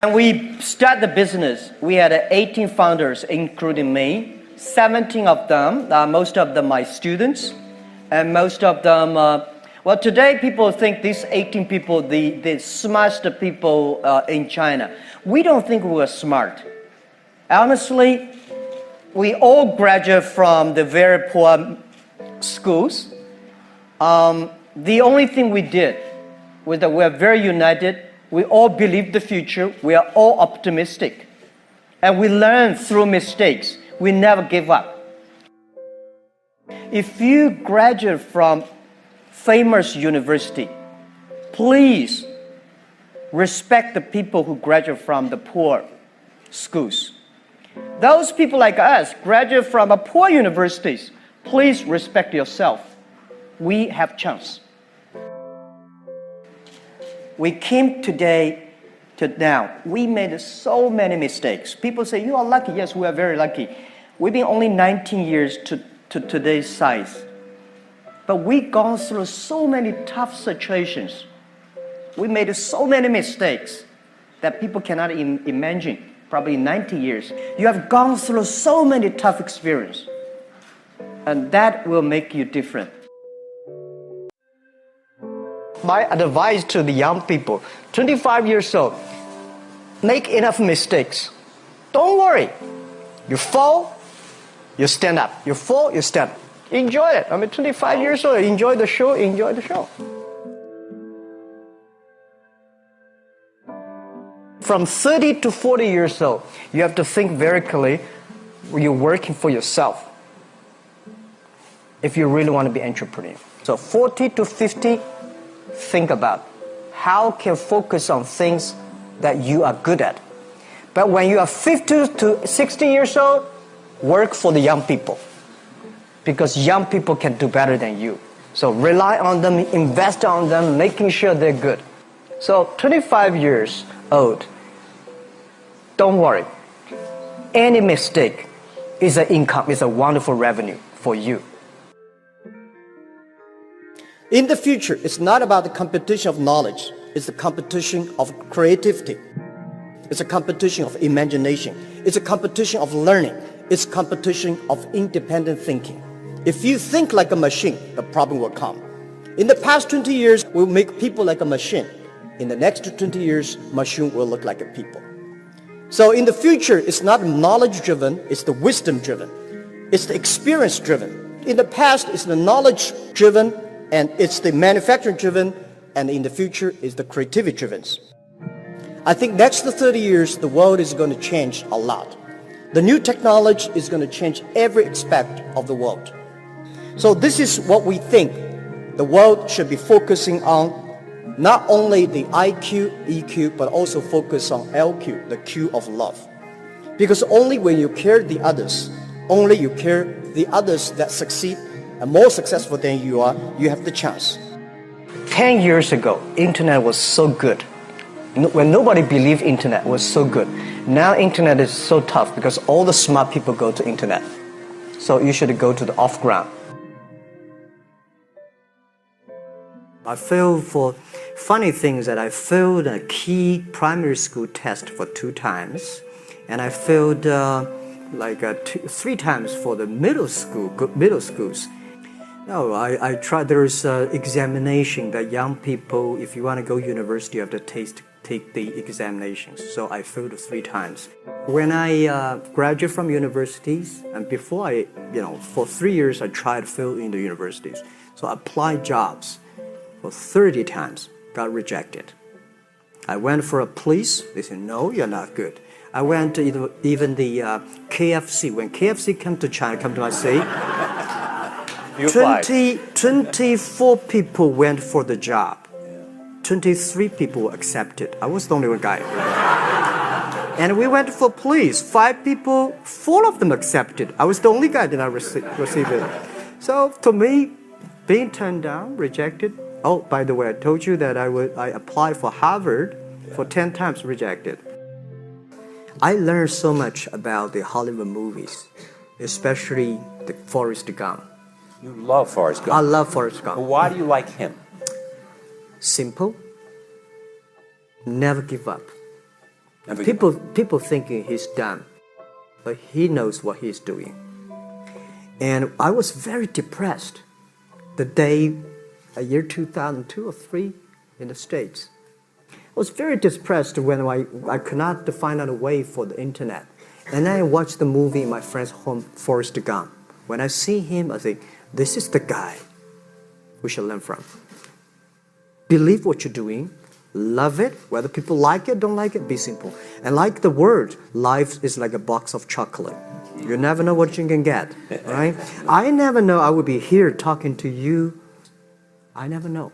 When we started the business, we had 18 founders, including me. 17 of them, most of them my students, and most of them, well, today people think these 18 people, the smartest people in China. We don't think we were smart. Honestly, we all graduate from the very poor schools. The only thing we did was that we are very united. We all believe the future. We are all optimistic. And we learn through mistakes. We never give up. If you graduate from famous university, please respect the people who graduate from the poor schools. Those people like us graduate from a poor universities. Please respect yourself. We have chance. We came today to now. We made so many mistakes. People say, you are lucky. Yes, we are very lucky. We've been only 19 years to today's size. But we've gone through so many tough situations. We made so many mistakes that people cannot imagine. Probably 90 years. You have gone through so many tough experiences. And that will make you different. My advice to the young people, 25 years old, make enough mistakes. Don't worry. You fall, you stand up. You fall, you stand up. Enjoy it. 25 years old, enjoy the show, enjoy the show. From 30 to 40 years old, you have to think very clearly when you're working for yourself. If you really want to be an entrepreneur. So 40 to 50, think about how can focus on things that you are good at. But when you are 50 to 60 years old, work for the young people. Because young people can do better than you. So rely on them, invest on them, making sure they're good. So 25 years old, don't worry. Any mistake is an income, is a wonderful revenue for you. In the future, it's not about the competition of knowledge. It's the competition of creativity. It's a competition of imagination. It's a competition of learning. It's a competition of independent thinking. If you think like a machine, the problem will come. In the past 20 years, we'll make people like a machine. In the next 20 years, machine will look like a people. So in the future, it's not knowledge-driven, it's the wisdom-driven. It's the experience-driven. In the past, it's the knowledge-driven, and it's the manufacturing-driven, and in the future, it's the creativity-driven. I think next to 30 years, the world is going to change a lot. The new technology is going to change every aspect of the world. So this is what we think the world should be focusing on, not only the IQ, EQ, but also focus on LQ, the Q of love. Because only when you care the others, only you care the others that succeed and more successful than you are, you have the chance. 10 years ago, internet was so good. When nobody believed internet was so good. Now internet is so tough because all the smart people go to internet. So you should go to the off-ground. I failed for funny things that I failed a key primary school test for 2 times. And I failed 3 times for the middle schools. No, I tried. There's an examination that young people, if you want to go to university, you have to take the examinations. So I failed 3 times. When I graduated from universities, and before for 3 years I tried to fill in the universities. So I applied jobs for 30 times, got rejected. I went for a police, they said, no, you're not good. I went to even the KFC. When KFC come to China, come to my city, 24 people went for the job. 23 people were accepted. I was the only one guy. And we went for police. 5 people, 4 of them accepted. I was the only guy that I received it. So to me, being turned down, rejected. Oh, by the way, I told you that I applied for Harvard for 10 times, rejected. I learned so much about the Hollywood movies, especially the Forrest Gump. You love Forrest Gump. I love Forrest Gump. Well, why do you like him? Simple. Never give up. Never give up. People thinking he's dumb, but he knows what he's doing. And I was very depressed the day, a year 2002 or 3 in the States. I was very depressed when I could not find out a way for the internet. And then I watched the movie in my friend's home, Forrest Gump. When I see him, I think, this is the guy we should learn from. Believe what you're doing, love it, whether people like it, don't like it, be simple. And like the word, life is like a box of chocolate. You never know what you can get, right? I never know I would be here talking to you. I never know.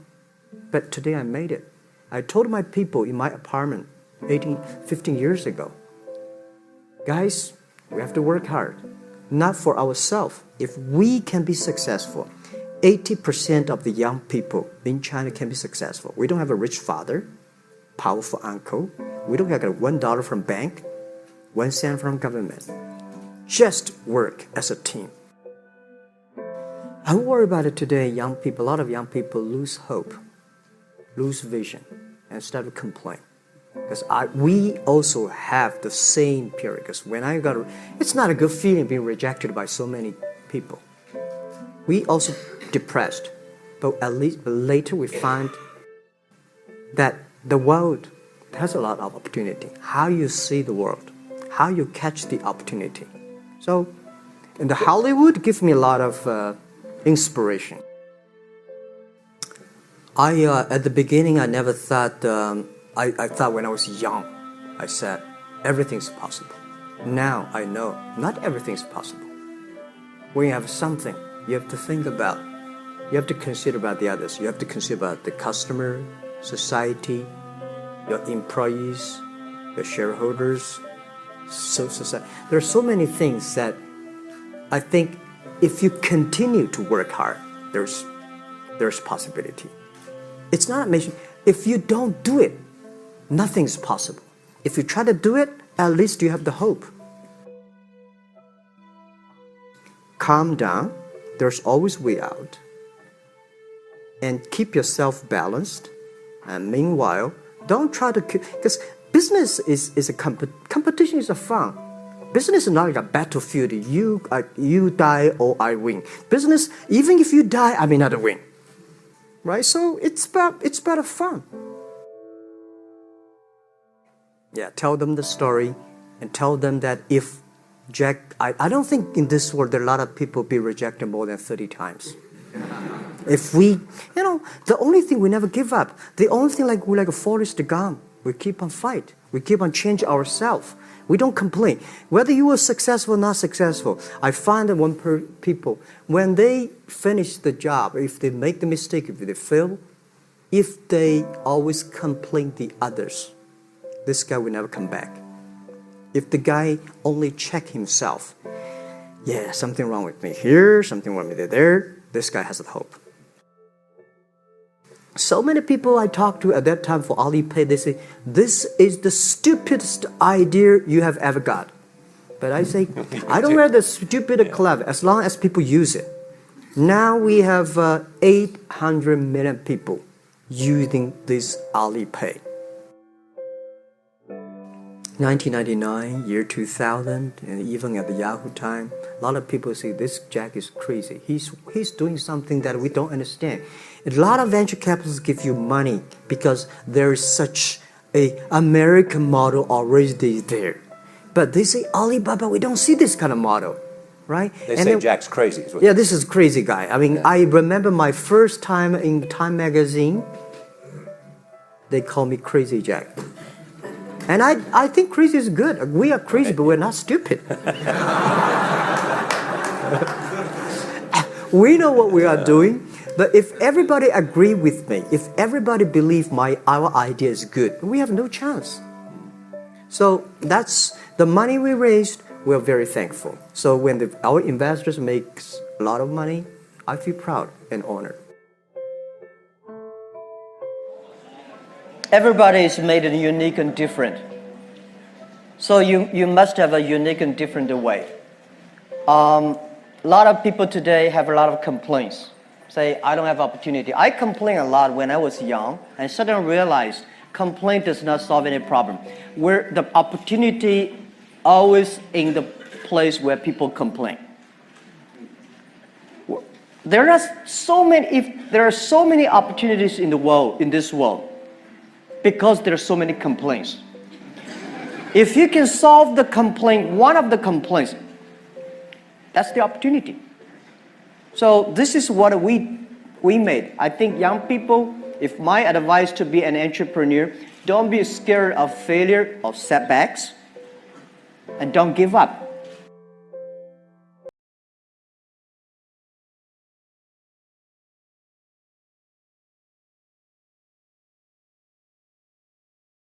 But today I made it. I told my people in my apartment 15 years ago, guys, we have to work hard, not for ourselves. If we can be successful, 80% of the young people in China can be successful. We don't have a rich father, powerful uncle. We don't have $1 from bank, 1 cent from government. Just work as a team. I worry about it today. Young people, a lot of young people lose hope, lose vision, and start to complain. Because we also have the same period. Because when it's not a good feeling being rejected by so many people. We also depressed, but at least later we find that the world has a lot of opportunity. How you see the world, how you catch the opportunity. So, in the Hollywood gives me a lot of inspiration. At the beginning, I never thought. I thought when I was young, I said everything's possible. Now I know not everything's possible. When you have something, you have to think about. You have to consider about the others. You have to consider about the customer, society, your employees, your shareholders, society. There are so many things that I think if you continue to work hard, there's possibility. It's not amazing. If you don't do it, nothing's possible. If you try to do it, at least you have the hope. Calm down. There's always way out. And keep yourself balanced. And meanwhile, don't try to... Because business is a competition is a fun. Business is not like a battlefield. You die or I win. Business, even if you die, I may not win. Right? So it's about fun. Yeah, tell them the story and tell them that if Jack... I don't think in this world there are a lot of people be rejected more than 30 times. If we, the only thing we never give up, the only thing we're like a Forrest Gump, we keep on fight. We keep on changing ourselves. We don't complain. Whether you are successful or not successful, I find that people, when they finish the job, if they make the mistake, if they fail, if they always complain the others, this guy will never come back. If the guy only check himself, yeah, something wrong with me here, something wrong with me there, this guy has a hope. So many people I talked to at that time for Alipay, they say, this is the stupidest idea you have ever got. But I say, I don't wear the stupid or clever, as long as people use it. Now we have 800 million people using this Alipay. 1999, year 2000, and even at the Yahoo time, a lot of people say this Jack is crazy. He's doing something that we don't understand. A lot of venture capitalists give you money because there is such a American model already there. But they say Alibaba, we don't see this kind of model, right? They say Jack's crazy. Yeah, this is crazy guy. I mean, I remember my first time in Time magazine, they call me Crazy Jack. And I think crazy is good. We are crazy, but we're not stupid. We know what we are doing. But if everybody agree with me, if everybody believe our idea is good, we have no chance. So that's the money we raised. We're very thankful. So when our investors make a lot of money, I feel proud and honored. Everybody is made unique and different. So you must have a unique and different way. A lot of people today have a lot of complaints. Say, I don't have opportunity. I complained a lot when I was young and suddenly realized complaint does not solve any problem. Where the opportunity always in the place where people complain. There are so many opportunities in the world, in this world, because there are so many complaints. If you can solve the complaint, one of the complaints, that's the opportunity. So this is what we made. I think young people, if my advice to be an entrepreneur, don't be scared of failure, of setbacks, and don't give up.